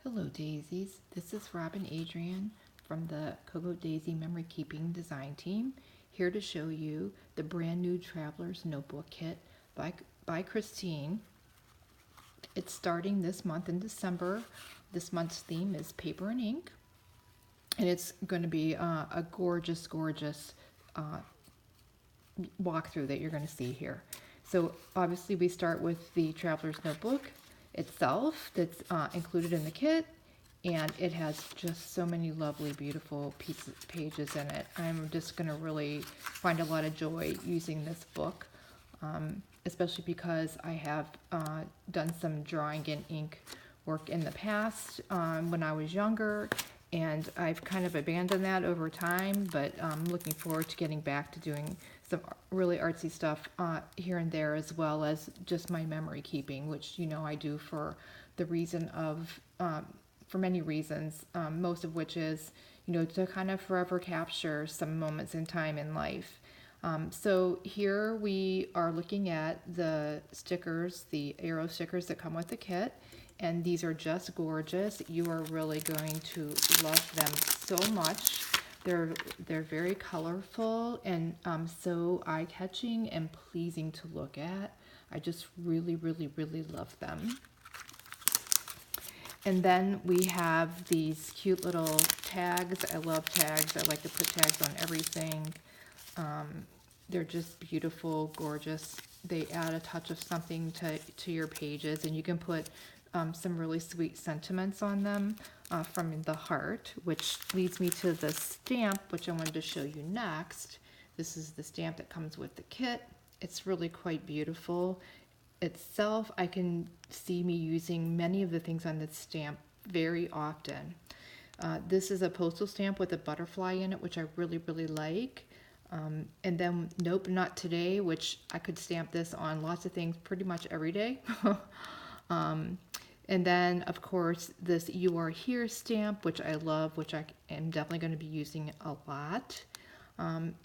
Hello Daisies, this is Robin Adrian from the Cocoa Daisy Memory Keeping Design Team, here to show you the brand new Traveler's Notebook Kit by Christine. It's starting this month in December. This month's theme is paper and ink, and it's going to be a gorgeous walkthrough that you're going to see here. So obviously we start with the Traveler's Notebook itself that's included in the kit, and it has just so many lovely, beautiful pages in it. I'm just going to really find a lot of joy using this book, especially because I have done some drawing in ink work in the past when I was younger, and I've kind of abandoned that over time, but I'm looking forward to getting back to doing some really artsy stuff here and there, as well as just my memory keeping, which I do for the reason of for many reasons, most of which is to kind of forever capture some moments in time in life. So here we are looking at the stickers, the arrow stickers that come with the kit, and these are just gorgeous. You are really going to love them so much. They're very colorful and so eye-catching and pleasing to look at. I just really love them. And then we have these cute little tags. I love tags. I like to put tags on everything. They're just beautiful, gorgeous. They add a touch of something to your pages, and you can put some really sweet sentiments on them from the heart, which leads me to the stamp, which I wanted to show you next. This is the stamp that comes with the kit. It's really quite beautiful itself. I can see me using many of the things on this stamp very often. This is a postal stamp with a butterfly in it, which I really like. And then Nope, Not Today, which I could stamp this on lots of things pretty much every day. And then, of course, this You Are Here stamp, which I love, which I am definitely going to be using a lot.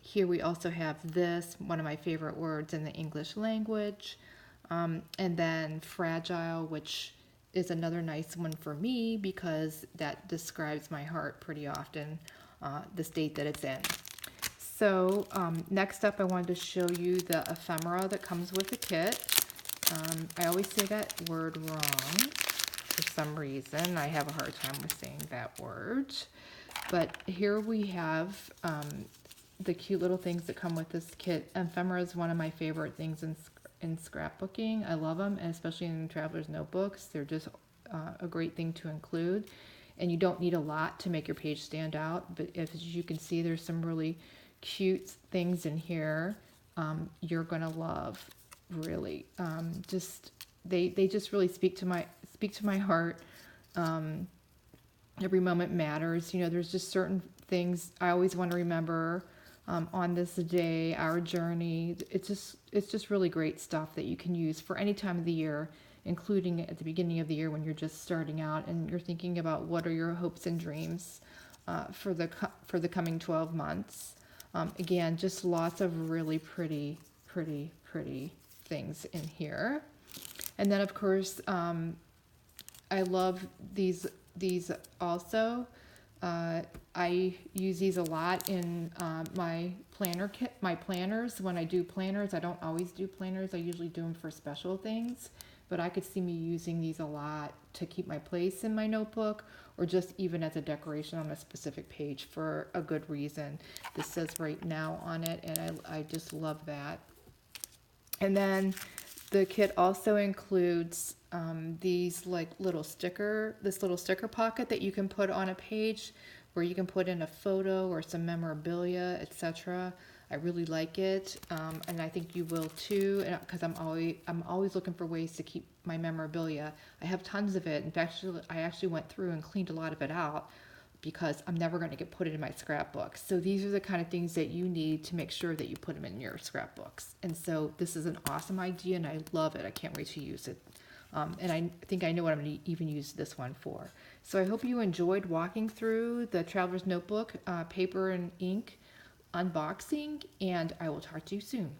Here we also have this, one of my favorite words in the English language. And then Fragile, which is another nice one for me because that describes my heart pretty often, the state that it's in. So next up, I wanted to show you the ephemera that comes with the kit. I always say that word wrong for some reason. I have a hard time with saying that word. But here we have the cute little things that come with this kit. Ephemera is one of my favorite things in scrapbooking. I love them, and especially in Traveler's Notebooks. They're just a great thing to include. And you don't need a lot to make your page stand out. But as you can see, there's some really cute things in here you're gonna love, really. They just really speak to my heart. Every moment matters. There's just certain things I always want to remember on this day, our journey. It's just really great stuff that you can use for any time of the year, including at the beginning of the year when you're just starting out and you're thinking about what are your hopes and dreams for the coming 12 months. Again, just lots of really pretty things in here. And then, of course, I love these also. I use these a lot in my planner kit, my planners. When I do planners, I don't always do planners. I usually do them for special things. But I could see me using these a lot to keep my place in my notebook, or just even as a decoration on a specific page for a good reason. This says Right Now on it, and I just love that. And then the kit also includes these little sticker pocket that you can put on a page where you can put in a photo or some memorabilia, etc. I really like it, and I think you will too, because I'm always looking for ways to keep my memorabilia. I have tons of it. In fact, I actually went through and cleaned a lot of it out because I'm never going to put it in my scrapbooks. So these are the kind of things that you need to make sure that you put them in your scrapbooks. And so this is an awesome idea, and I love it. I can't wait to use it. And I think I know what I'm going to even use this one for. So I hope you enjoyed walking through the Traveler's Notebook paper and ink unboxing, and I will talk to you soon.